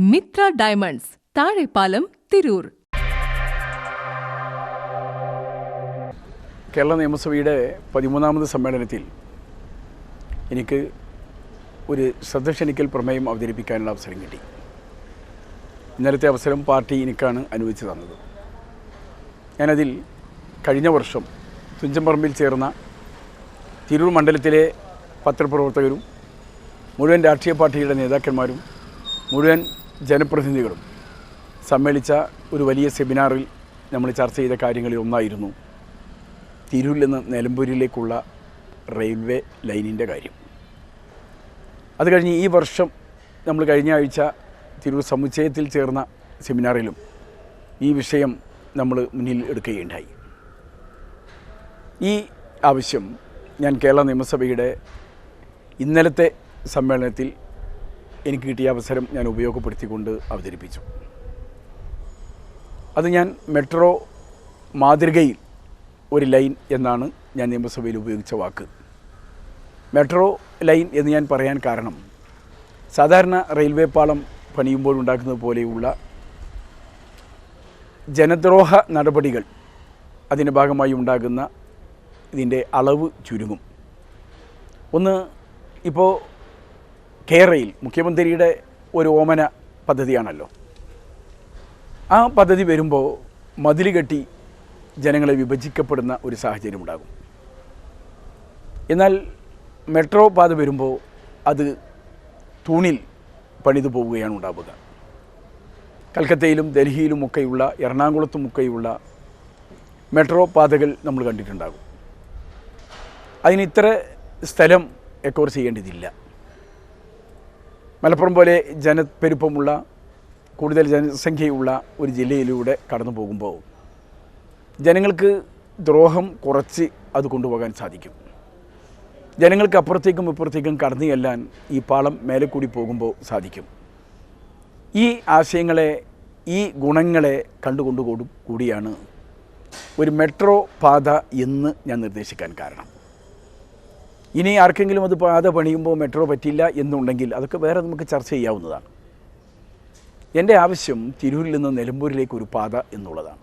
Mitra diamonds, Thazhepalam, Tirur. Kerala നിയമസഭയുടെ 13ാമത് സമ്മേളനത്തിൽ എനിക്ക് ഒരു ശ്രദ്ധ ക്ഷണിക്കൽ പ്രമേയം അവതരിപ്പിക്കാനുള്ള അവസരം കിട്ടി. ഇന്നലത്തെ അവസരം പാർട്ടി എനിക്കാണ് അനുവദിച്ചു തന്നത്. ഞാനതിൽ കഴിഞ്ഞ വർഷം തുഞ്ചൻപറമ്പിൽ ചേർന്ന തിരൂർ മണ്ഡലത്തിലെ പത്രപ്രവർത്തകരും മുഴുവൻ രാഷ്ട്രീയ പാർട്ടിയുടെ നേതാക്കന്മാരും മുഴുവൻ ജനപ്രതിനിധികളും സമ്മേളിച്ച ഒരു വലിയ സെമിനാറിൽ നമ്മൾ ചർച്ച ചെയ്ത കാര്യങ്ങളിൽ ഒന്നായിരുന്നു തിരൂരിൽ നിന്ന് നിലമ്പൂരിലേക്കുള്ള റെയിൽവേ ലൈനിൻ്റെ കാര്യം. അത് കഴിഞ്ഞ് ഈ വർഷം നമ്മൾ കഴിഞ്ഞ ആഴ്ച തിരൂർ സമുച്ചയത്തിൽ ചേർന്ന സെമിനാറിലും ഈ വിഷയം നമ്മൾ മുന്നിൽ എടുക്കുകയുണ്ടായി. ഈ ആവശ്യം ഞാൻ കേരള നിയമസഭയുടെ ഇന്നലത്തെ സമ്മേളനത്തിൽ എനിക്ക് കിട്ടിയ അവസരം ഞാൻ ഉപയോഗപ്പെടുത്തിക്കൊണ്ട് അവതരിപ്പിച്ചു. അത് ഞാൻ മെട്രോ മാതൃകയിൽ ഒരു ലൈൻ എന്നാണ് ഞാൻ നിയമസഭയിൽ ഉപയോഗിച്ച വാക്ക്. മെട്രോ ലൈൻ എന്ന് ഞാൻ പറയാൻ കാരണം സാധാരണ റെയിൽവേ പാളം പണിയുമ്പോഴുണ്ടാക്കുന്നത് പോലെയുള്ള ജനദ്രോഹ നടപടികൾ അതിൻ്റെ ഭാഗമായി ഉണ്ടാകുന്ന ഇതിൻ്റെ അളവ് ചുരുങ്ങും. ഒന്ന്, ഇപ്പോൾ കേരളയിൽ മുഖ്യമന്ത്രിയുടെ ഒരു ഓമന പദ്ധതിയാണല്ലോ. ആ പദ്ധതി വരുമ്പോൾ മതിൽ കെട്ടി ജനങ്ങളെ വിഭജിക്കപ്പെടുന്ന ഒരു സാഹചര്യം ഉണ്ടാകും. എന്നാൽ മെട്രോ പാത വരുമ്പോൾ അത് തൂണിൽ പണിതു പോവുകയാണ് ഉണ്ടാവുക. കൽക്കത്തയിലും ഡൽഹിയിലുമൊക്കെയുള്ള എറണാകുളത്തുമൊക്കെയുള്ള മെട്രോ പാതകൾ നമ്മൾ കണ്ടിട്ടുണ്ടാകും. അതിന് ഇത്ര സ്ഥലം എക്കോർ ചെയ്യേണ്ടതില്ല. മലപ്പുറം പോലെ ജനപ്പെരുപ്പമുള്ള കൂടുതൽ ജനസംഖ്യയുള്ള ഒരു ജില്ലയിലൂടെ കടന്നു പോകുമ്പോൾ ജനങ്ങൾക്ക് ദ്രോഹം കുറച്ച് അത് കൊണ്ടുപോകാൻ സാധിക്കും. ജനങ്ങൾക്ക് അപ്പുറത്തേക്കും ഇപ്പുറത്തേക്കും കടന്നു ചെല്ലാൻ ഈ പാളം മേലെ കൂടി പോകുമ്പോൾ സാധിക്കും. ഈ ആശയങ്ങളെ, ഈ ഗുണങ്ങളെ കൂടിയാണ് ഒരു മെട്രോ പാത എന്ന് ഞാൻ നിർദ്ദേശിക്കാൻ കാരണം. ഇനി ആർക്കെങ്കിലും അത് പാത പണിയുമ്പോൾ മെട്രോ പറ്റില്ല എന്നുണ്ടെങ്കിൽ അതൊക്കെ വേറെ നമുക്ക് ചർച്ച ചെയ്യാവുന്നതാണ്. എൻ്റെ ആവശ്യം തിരൂരിൽ നിന്ന് നിലമ്പൂരിലേക്ക് ഒരു പാത എന്നുള്ളതാണ്.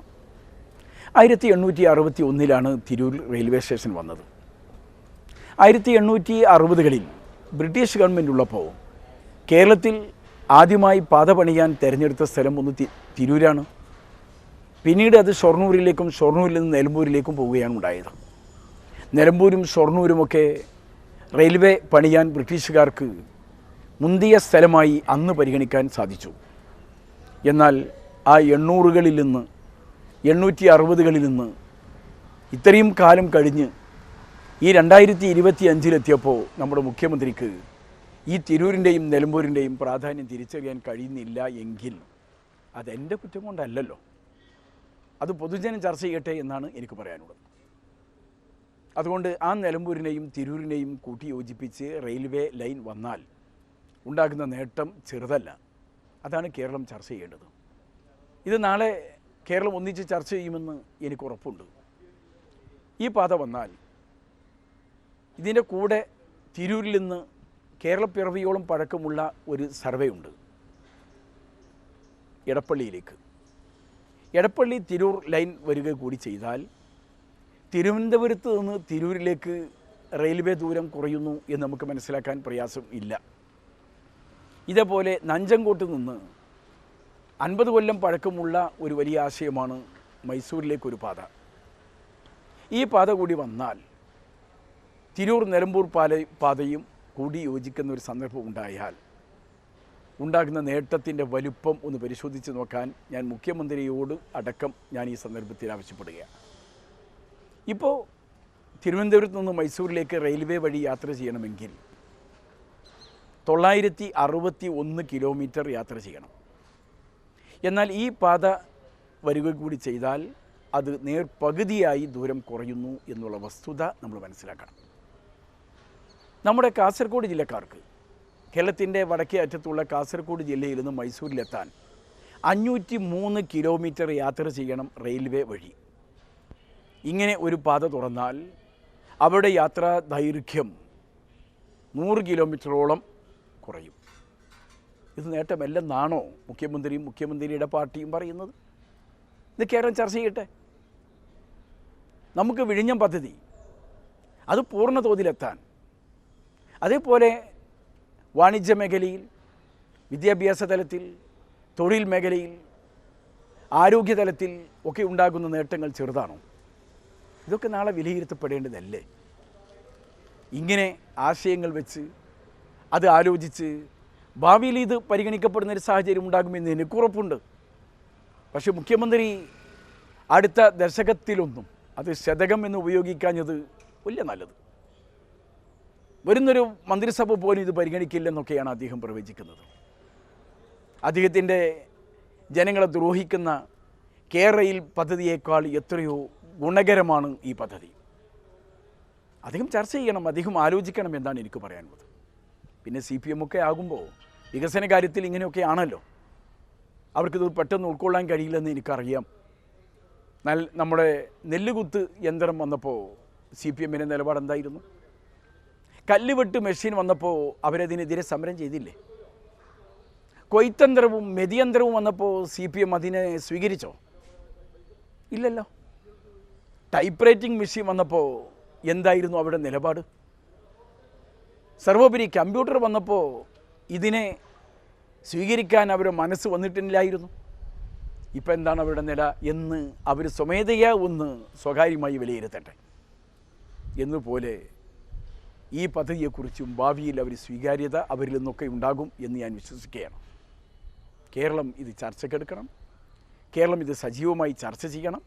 1861 തിരൂർ റെയിൽവേ സ്റ്റേഷൻ വന്നത്. 1860കളിൽ ബ്രിട്ടീഷ് ഗവൺമെൻറ് ഉള്ളപ്പോൾ കേരളത്തിൽ ആദ്യമായി പാത പണിയാൻ തിരഞ്ഞെടുത്ത സ്ഥലം ഒന്ന് തിരൂരാണ്. പിന്നീട് അത് ഷൊർണൂരിലേക്കും ഷൊർണൂരിൽ നിന്ന് നിലമ്പൂരിലേക്കും പോവുകയാണ് ഉണ്ടായത്. നിലമ്പൂരും ഷൊർണൂരുമൊക്കെ റെയിൽവേ പണിയാൻ ബ്രിട്ടീഷുകാർക്ക് മുന്തിയ സ്ഥലമായി അന്ന് പരിഗണിക്കാൻ സാധിച്ചു. എന്നാൽ ആ 800കളിൽ നിന്ന് 860കളിൽ നിന്ന് ഇത്രയും കാലം കഴിഞ്ഞ് ഈ 2025 നമ്മുടെ മുഖ്യമന്ത്രിക്ക് ഈ തിരൂരിൻ്റെയും നിലമ്പൂരിൻ്റെയും പ്രാധാന്യം തിരിച്ചറിയാൻ കഴിയുന്നില്ല എങ്കിൽ അതെൻ്റെ കുറ്റം കൊണ്ടല്ലല്ലോ. അത് പൊതുജനം ചർച്ച ചെയ്യട്ടെ എന്നാണ് എനിക്ക് പറയാനുള്ളത്. അതുകൊണ്ട് ആ നിലമ്പൂരിനെയും തിരൂരിനെയും കൂട്ടിയോജിപ്പിച്ച് റെയിൽവേ ലൈൻ വന്നാൽ ഉണ്ടാകുന്ന നേട്ടം ചെറുതല്ല. അതാണ് കേരളം ചർച്ച ചെയ്യേണ്ടത്. ഇത് നാളെ കേരളം ഒന്നിച്ച് ചർച്ച ചെയ്യുമെന്ന് എനിക്ക് ഉറപ്പുണ്ട്. ഈ പാത വന്നാൽ ഇതിൻ്റെ കൂടെ തിരൂരിൽ നിന്ന് കേരളപ്പിറവിയോളം പഴക്കമുള്ള ഒരു സർവേ ഉണ്ട് എടപ്പള്ളിയിലേക്ക്. എടപ്പള്ളി തിരൂർ ലൈൻ വരിക കൂടി ചെയ്താൽ തിരുവനന്തപുരത്ത് നിന്ന് തിരൂരിലേക്ക് റെയിൽവേ ദൂരം കുറയുന്നു എന്ന് നമുക്ക് മനസ്സിലാക്കാൻ പ്രയാസം ഇല്ല. ഇതേപോലെ നഞ്ചങ്കോട്ട് നിന്ന് 50 കൊല്ലം പഴക്കമുള്ള ഒരു വലിയ ആശയമാണ് മൈസൂരിലേക്കൊരു പാത. ഈ പാത കൂടി വന്നാൽ തിരൂർ നിലമ്പൂർ പാതയും കൂടി യോജിക്കുന്ന ഒരു സന്ദർഭം ഉണ്ടായാൽ ഉണ്ടാകുന്ന നേട്ടത്തിൻ്റെ വലുപ്പം ഒന്ന് പരിശോധിച്ച് നോക്കാൻ ഞാൻ മുഖ്യമന്ത്രിയോട് അടക്കം ഞാൻ ഈ സന്ദർഭത്തിൽ ആവശ്യപ്പെടുകയാണ്. ഇപ്പോൾ തിരുവനന്തപുരത്ത് നിന്ന് മൈസൂരിലേക്ക് റെയിൽവേ വഴി യാത്ര ചെയ്യണമെങ്കിൽ 961 കിലോമീറ്റർ യാത്ര ചെയ്യണം. എന്നാൽ ഈ പാത വരിക കൂടി ചെയ്താൽ അത് നേർപകുതിയായി ദൂരം കുറയുന്നു എന്നുള്ള വസ്തുത നമ്മൾ മനസ്സിലാക്കണം. നമ്മുടെ കാസർഗോഡ് ജില്ലക്കാർക്ക്, കേരളത്തിൻ്റെ വടക്കേ അറ്റത്തുള്ള കാസർഗോഡ് ജില്ലയിൽ നിന്ന് മൈസൂരിലെത്താൻ 503 കിലോമീറ്റർ യാത്ര ചെയ്യണം റെയിൽവേ വഴി. ഇങ്ങനെ ഒരു പാത തുറന്നാൽ അവിടെ യാത്രാ ദൈർഘ്യം 100 കിലോമീറ്ററോളം കുറയും. ഇത് നേട്ടമല്ലെന്നാണോ മുഖ്യമന്ത്രിയും മുഖ്യമന്ത്രിയുടെ പാർട്ടിയും പറയുന്നത്? ഇത് കേരളം ചർച്ച ചെയ്യട്ടെ. നമുക്ക് വിഴിഞ്ഞം പദ്ധതി അത് പൂർണ്ണ തോതിലെത്താൻ, അതേപോലെ വാണിജ്യ മേഖലയിൽ, വിദ്യാഭ്യാസ തലത്തിൽ, തൊഴിൽ മേഖലയിൽ, ആരോഗ്യതലത്തിൽ ഒക്കെ ഉണ്ടാകുന്ന നേട്ടങ്ങൾ ചെറുതാണോ? ഇതൊക്കെ നാളെ വിലയിരുത്തപ്പെടേണ്ടതല്ലേ? ഇങ്ങനെ ആശയങ്ങൾ വെച്ച് അത് ആലോചിച്ച് ഭാവിയിൽ ഇത് പരിഗണിക്കപ്പെടുന്നൊരു സാഹചര്യം ഉണ്ടാകുമെന്ന് എനിക്ക് ഉറപ്പുണ്ട്. പക്ഷെ മുഖ്യമന്ത്രി അടുത്ത ദശകത്തിലൊന്നും അത് ശതകം എന്ന് ഉപയോഗിക്കാഞ്ഞത് വലിയ നല്ലത്. വരുന്നൊരു മന്ത്രിസഭ പോലും ഇത് പരിഗണിക്കില്ലെന്നൊക്കെയാണ് അദ്ദേഹം പ്രവചിക്കുന്നത്. അദ്ദേഹത്തിൻ്റെ ജനങ്ങളെ ദ്രോഹിക്കുന്ന കേരയിൽ പദ്ധതിയേക്കാൾ എത്രയോ ഗുണകരമാണ് ഈ പദ്ധതി. അദ്ദേഹം ചർച്ച ചെയ്യണം, അദ്ദേഹം ആലോചിക്കണം എന്നാണ് എനിക്ക് പറയാനുള്ളത്. പിന്നെ CPM ഒക്കെ ആകുമ്പോൾ വികസന കാര്യത്തിൽ ഇങ്ങനെയൊക്കെ ആണല്ലോ. അവർക്കിത് പെട്ടെന്ന് ഉൾക്കൊള്ളാൻ കഴിയില്ലെന്ന് എനിക്കറിയാം. നമ്മുടെ നെല്ലുകുത്ത് യന്ത്രം വന്നപ്പോൾ CPMൻ്റെ നിലപാട് എന്തായിരുന്നു? കല്ലുവെട്ട് മെഷീൻ വന്നപ്പോൾ അവരതിനെതിരെ സമരം ചെയ്തില്ലേ? കൊയ്ത്തന്ത്രവും മെതിയന്ത്രവും വന്നപ്പോൾ CPM അതിനെ സ്വീകരിച്ചോ? ഇല്ലല്ലോ. ടൈപ്പ് റൈറ്റിംഗ് മെഷീൻ വന്നപ്പോൾ എന്തായിരുന്നു അവരുടെ നിലപാട്? സർവോപരി കമ്പ്യൂട്ടർ വന്നപ്പോൾ ഇതിനെ സ്വീകരിക്കാൻ അവരുടെ മനസ്സ് വന്നിട്ടില്ലായിരുന്നു. ഇപ്പം എന്താണ് അവരുടെ നില എന്ന് അവർ സ്വമേധയാ ഒന്ന് സ്വകാര്യമായി വിലയിരുത്തട്ടെ. എന്നുപോലെ ഈ പദ്ധതിയെക്കുറിച്ചും ഭാവിയിൽ അവർ സ്വീകാര്യത അവരിൽ നിന്നൊക്കെ ഉണ്ടാകും എന്ന് ഞാൻ വിശ്വസിക്കുകയാണ്. കേരളം ഇത് ചർച്ചയ്ക്കെടുക്കണം. കേരളം ഇത് സജീവമായി ചർച്ച ചെയ്യണം.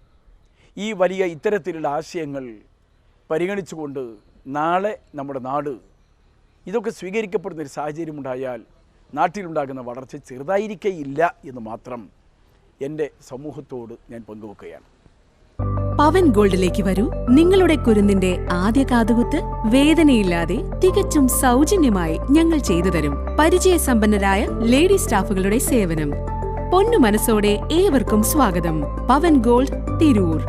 ഈ വലിയ ഇത്തരത്തിലുള്ള ആശയങ്ങൾ പരിഗണിച്ചുകൊണ്ട് നാളെ നമ്മുടെ നാട് ഇതൊക്കെ സ്വീകരിക്കപ്പെടുന്നൊരു സാഹചര്യമുണ്ടായാൽ നാട്ടിലുണ്ടാകുന്ന വളർച്ച ചെറുതായിരിക്കയില്ല എന്ന് മാത്രം എൻ്റെ സമൂഹത്തോട് ഞാൻ പങ്കുവെക്കുകയാണ്. പവൻ ഗോൾഡിലേക്ക് വരൂ. നിങ്ങളുടെ കുരുന്നിന്റെ ആദ്യ കാതുകുത്ത് വേദനയില്ലാതെ തികച്ചും സൗജന്യമായി ഞങ്ങൾ ചെയ്തു തരും. പരിചയസമ്പന്നരായ ലേഡി സ്റ്റാഫുകളുടെ സേവനം. പൊന്നു മനസ്സോടെ ഏവർക്കും സ്വാഗതം. പവൻ ഗോൾഡ്, തിരൂർ.